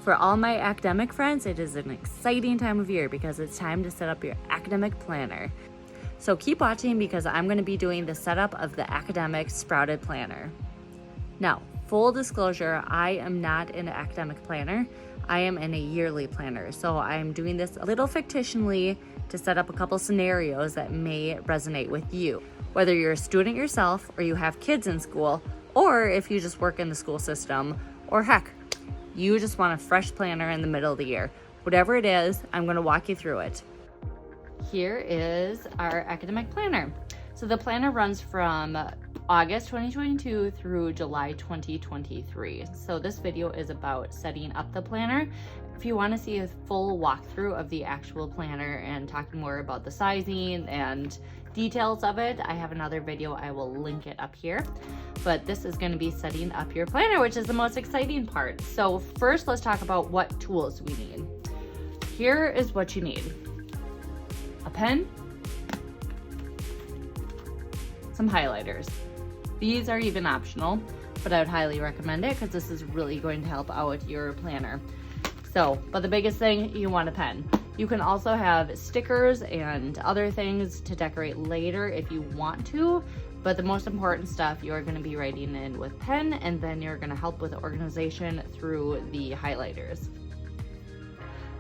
For all my academic friends, it is an exciting time of year because it's time to set up your academic planner. So keep watching because I'm going to be doing the setup of the academic sprouted planner. Now, full disclosure, I am not an academic planner. I am in a yearly planner. So I'm doing this a little fictionally to set up a couple scenarios that may resonate with you. Whether you're a student yourself or you have kids in school, or if you just work in the school system, or heck, you just want a fresh planner in the middle of the year. Whatever it is, I'm going to walk you through it. Here is our academic planner. So the planner runs from August 2022 through July 2023. So this video is about setting up the planner. If you want to see a full walkthrough of the actual planner and talking more about the sizing and details of it, I have another video. I will link it up here. But this is going to be setting up your planner, which is the most exciting part. So first, let's talk about what tools we need. Here is what you need. A pen, some highlighters. These are even optional, but I would highly recommend it because this is really going to help out your planner. So, but the biggest thing, you want a pen. You can also have stickers and other things to decorate later if you want to, but the most important stuff you're going to be writing in with pen, and then you're going to help with organization through the highlighters.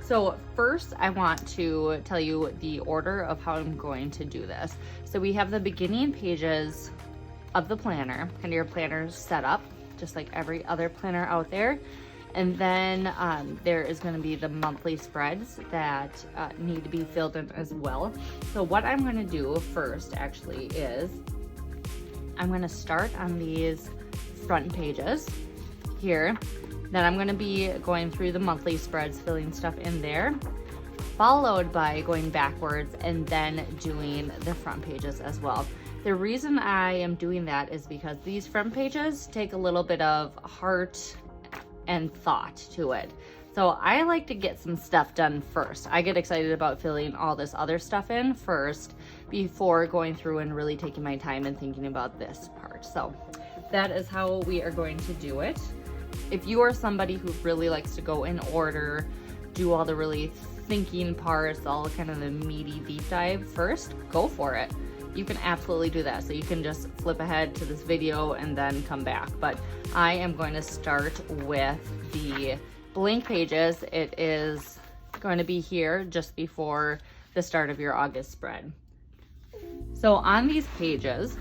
So first, I want to tell you the order of how I'm going to do this. So we have the beginning pages of the planner, kind of your planner set up, just like every other planner out there. And then there is going to be the monthly spreads that need to be filled in as well. So what I'm going to do first actually is I'm going to start on these front pages here. Then I'm going to be going through the monthly spreads, filling stuff in there, followed by going backwards and then doing the front pages as well. The reason I am doing that is because these front pages take a little bit of heart and thought to it. So I like to get some stuff done first. I get excited about filling all this other stuff in first before going through and really taking my time and thinking about this part. So that is how we are going to do it. If you are somebody who really likes to go in order, do all the really thinking parts, all kind of the meaty deep dive first, go for it. You can absolutely do that. So you can just flip ahead to this video and then come back. But I am going to start with the blank pages. It is going to be here just before the start of your August spread. So on these pages,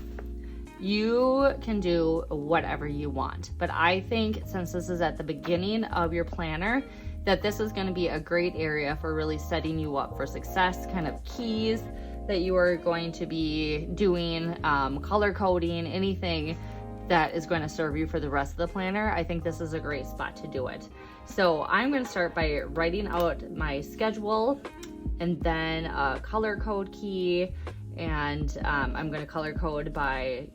you can do whatever you want, but I think since this is at the beginning of your planner, that this is going to be a great area for really setting you up for success, kind of keys that you are going to be doing, color coding, anything that is going to serve you for the rest of the planner. I think this is a great spot to do it. So I'm going to start by writing out my schedule and then a color code key. And I'm going to color code by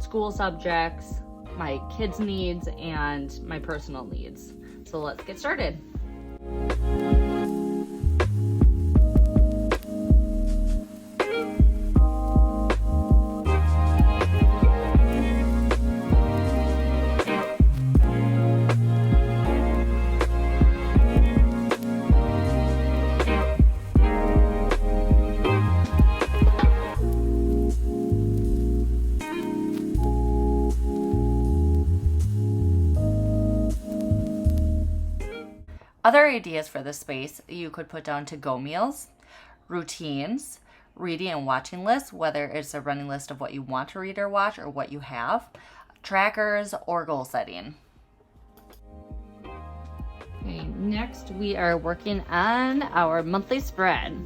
school subjects, my kids' needs, and my personal needs. So let's get started. Other ideas for this space you could put down to-go meals, routines, reading and watching lists, whether it's a running list of what you want to read or watch or what you have, trackers, or goal setting. Okay, next we are working on our monthly spread.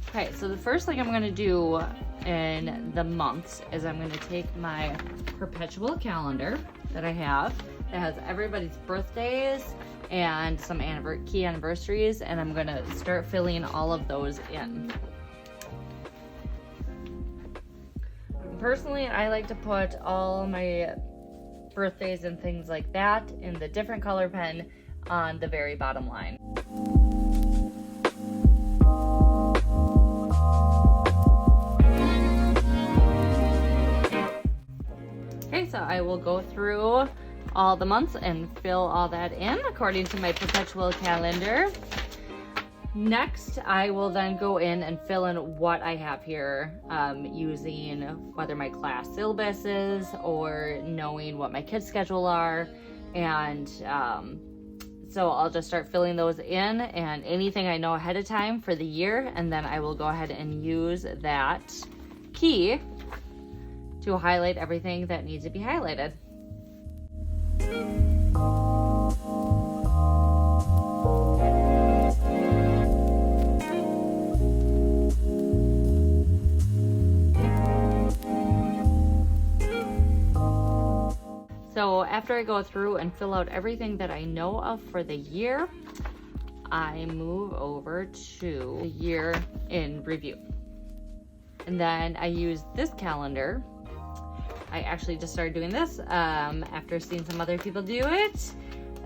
Okay, so the first thing I'm going to do in the months is I'm going to take my perpetual calendar that I have that has everybody's birthdays and some key anniversaries, and I'm going to start filling all of those in. Personally, I like to put all my birthdays and things like that in the different color pen on the very bottom line. Okay, so I will go through all the months and fill all that in according to my perpetual calendar. Next, I will then go in and fill in what I have here, using whether my class syllabus is or knowing what my kids' schedule are. And so I'll just start filling those in and anything I know ahead of time for the year. And then I will go ahead and use that key to highlight everything that needs to be highlighted. So after I go through and fill out everything that I know of for the year, I move over to the year in review. And then I use this calendar. I actually just started doing this after seeing some other people do it.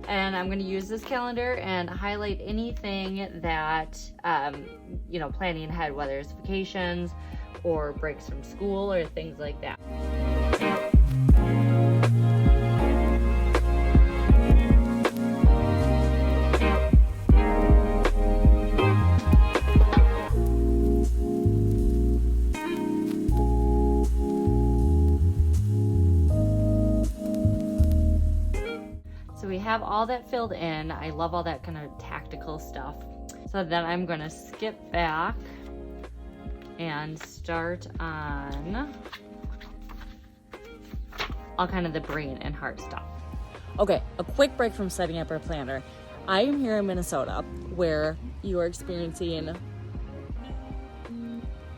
And I'm gonna use this calendar and highlight anything that, planning ahead, whether it's vacations or breaks from school or things like that. We have all that filled in. I love all that kind of tactical stuff. So then I'm gonna skip back and start on all kind of the brain and heart stuff. Okay, a quick break from setting up our planner. I am here in Minnesota where you are experiencing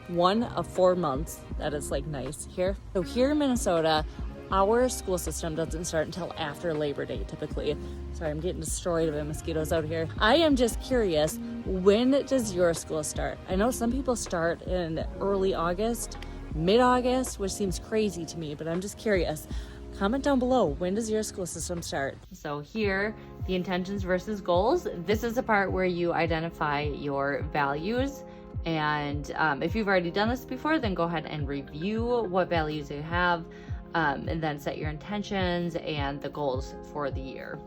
1 of 4 months. That is like nice here. So here in Minnesota, our school system doesn't start until after Labor Day, typically. Sorry, I'm getting destroyed by mosquitoes out here. I am just curious, when does your school start? I know some people start in early August, mid-August, which seems crazy to me, but I'm just curious. Comment down below, when does your school system start? So here, the intentions versus goals. This is the part where you identify your values. And if you've already done this before, then go ahead and review what values you have. And then set your intentions and the goals for the year.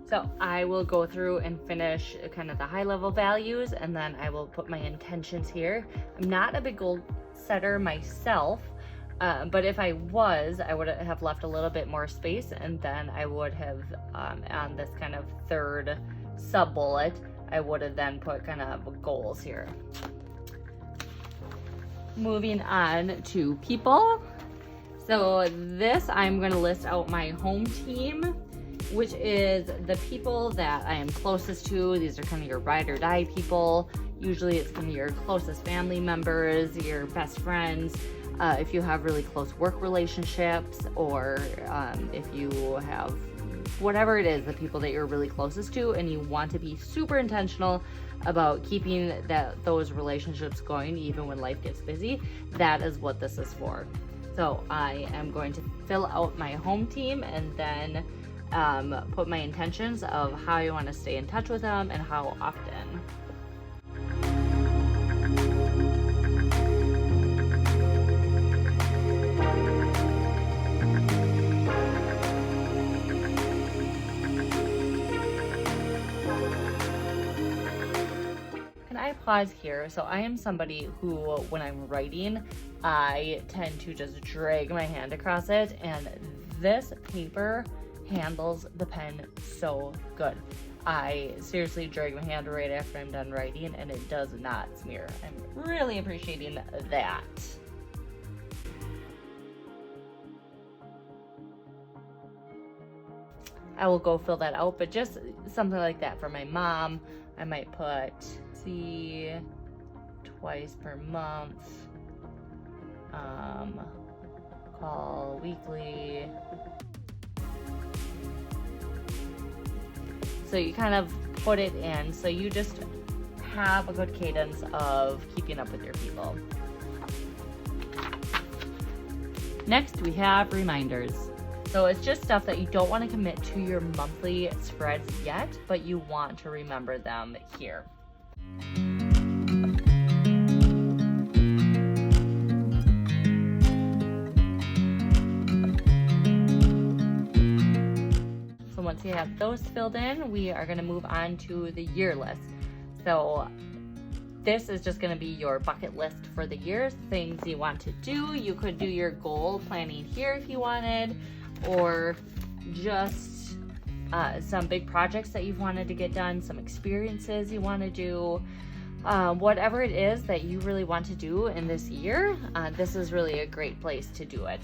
So I will go through and finish kind of the high level values, and then I will put my intentions here. I'm not a big goal setter myself. But if I was, I would have left a little bit more space, and then I would have, on this kind of third sub bullet, I would have then put kind of goals here. Moving on to people. So this, I'm going to list out my home team, which is the people that I am closest to. These are kind of your ride or die people. Usually it's kind of your closest family members, your best friends. If you have really close work relationships, or if you have whatever it is, the people that you're really closest to, and you want to be super intentional about keeping those relationships going even when life gets busy, that is what this is for. So I am going to fill out my home team and then put my intentions of how I want to stay in touch with them and how often. I pause here. So I am somebody who, when I'm writing, I tend to just drag my hand across it, and this paper handles the pen so good. I seriously drag my hand right after I'm done writing, and it does not smear. I'm really appreciating that. I will go fill that out, but just something like that for my mom. I might put see twice per month, call weekly. So you kind of put it in, so you just have a good cadence of keeping up with your people. Next, we have reminders. So it's just stuff that you don't want to commit to your monthly spreads yet, but you want to remember them here. So once you have those filled in, we are going to move on to the year list. So this is just going to be your bucket list for the year, things you want to do. You could do your goal planning here if you wanted, or just some big projects that you've wanted to get done, some experiences you want to do, whatever it is that you really want to do in this year. This is really a great place to do it.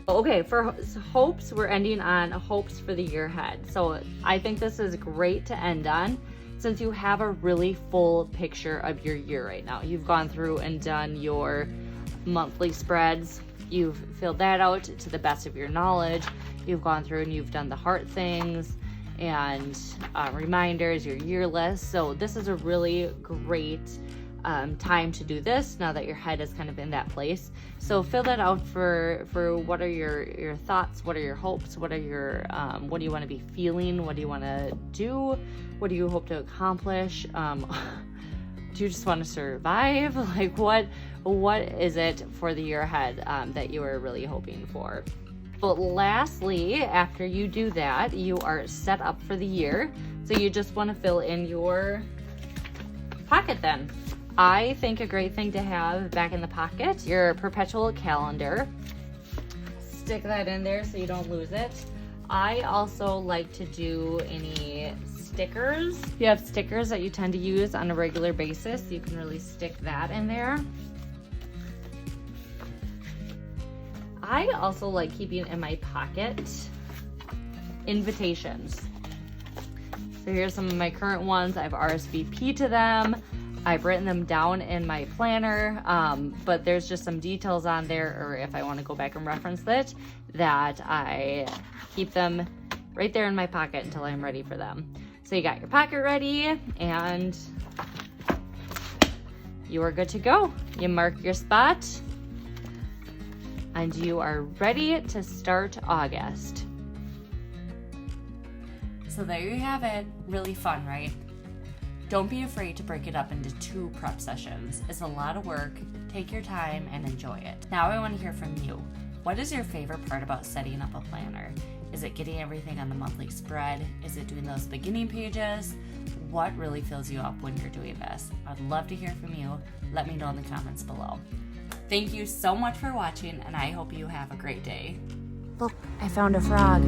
Okay, for hopes, we're ending on hopes for the year ahead. So I think this is great to end on, since you have a really full picture of your year right now. You've gone through and done your monthly spreads. You've filled that out to the best of your knowledge. You've gone through and you've done the heart things and reminders, your year list. So this is a really great time to do this now that your head is kind of in that place. So fill that out for what are your thoughts, what are your hopes, what are your what do you want to be feeling, what do you want to do, what do you hope to accomplish, do you just want to survive, like what is it for the year ahead that you are really hoping for. But lastly, after you do that, you are set up for the year. So you just want to fill in your pocket then. I think a great thing to have back in the pocket, your perpetual calendar. Stick that in there so you don't lose it. I also like to do any stickers. If you have stickers that you tend to use on a regular basis, you can really stick that in there. I also like keeping in my pocket invitations. So here's some of my current ones. I've RSVP'd to them. I've written them down in my planner, but there's just some details on there, or if I want to go back and reference it, that I keep them right there in my pocket until I'm ready for them. So you got your pocket ready and you are good to go. You mark your spot and you are ready to start August. So there you have it. Really fun, right? Don't be afraid to break it up into 2 prep sessions. It's a lot of work. Take your time and enjoy it. Now I want to hear from you. What is your favorite part about setting up a planner? Is it getting everything on the monthly spread? Is it doing those beginning pages? What really fills you up when you're doing this? I'd love to hear from you. Let me know in the comments below. Thank you so much for watching, and I hope you have a great day. Look, I found a frog.